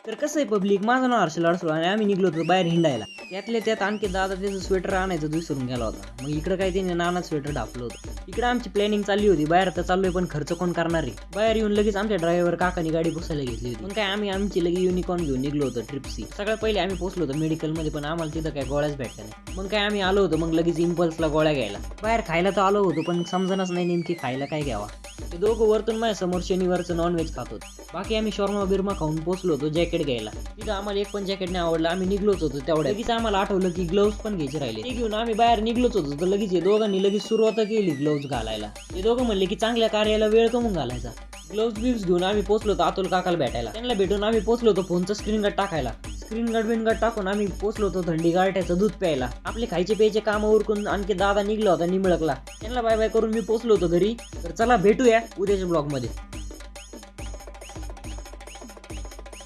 तर कसं आहे पब्लिक, माझं नाव हर्षल अडसूळ आणि आम्ही निघलो होतो बाहेर हिंडायला. त्यातल्या त्यात आणखी दादा त्याचं स्वेटर आणायचं विसरून गेला होता. मग इकडं काय त्याने नाना स्वेटर ढापलं होतं. इकडे आमची प्लॅनिंग चालली होती, बाहेर तर चाललोय पण खर्च कोण करणार आहे. बाहेर येऊन लगेच आमच्या ड्रायव्हर काकानी गाडी पुसायला घेतली होती. मग काय आम्ही आमची लगे युनिकॉर्न घेऊन निघलो होतो ट्रिपसी. सगळ्यात पहिले आम्ही पोहोचलो होतो मेडिकलमध्ये, पण आम्हाला तिथं काय गोळ्याच भेटल्या नाही. मग काय आम्ही आलो होतो मग लगेच इम्पल्सला गोळ्या घ्यायला. बाहेर खायला तर आलो होतो पण समजणच नाही नेमकी खायला काय घ्यावा. ते दोघं वरतून माझ्या समोर शनिवारचं नॉनव्हेज खात होते. बाकी आम्ही शॉर्मा बिर्मा खाऊन पोहोचलो होतो जॅकेट घ्यायला. तिथं आम्हाला एक पण जॅकेट नाही आवडलं. आम्ही निघलोच होतो तेवढ्या लगेच आम्हाला आठवलं की ग्लोव्स पण घ्यायचे राहिले. ते घेऊन आम्ही बाहेर निघलोच होतो तर लगेच हे दोघांनी लगेच सुरुवात केली ग्लोव्स घालायला. ते दोघं म्हणले की चांगल्या कार्याला वेळ कमून घालायचा. ग्लोव्स बिव्स घेऊन आम्ही पोहोचलो होतो अतुल काकाला भेटायला. त्यांना भेटून आम्ही पोहोचलो होतो फोनचं स्क्रीन गार्ड टाकायला. स्क्रीन गार्ड बिन गार्ड टाकून आम्ही पोहोचलो होतो थंडी गारठ्याचं दूध प्यायला. आपले खायचे प्यायचे काम उरकून आणखी दादा निघला होता निंबळकला. त्यांना बाय बाय करून मी पोहोचलो होतो घरी. तर चला भेटूया उद्याच्या ब्लॉग मध्ये.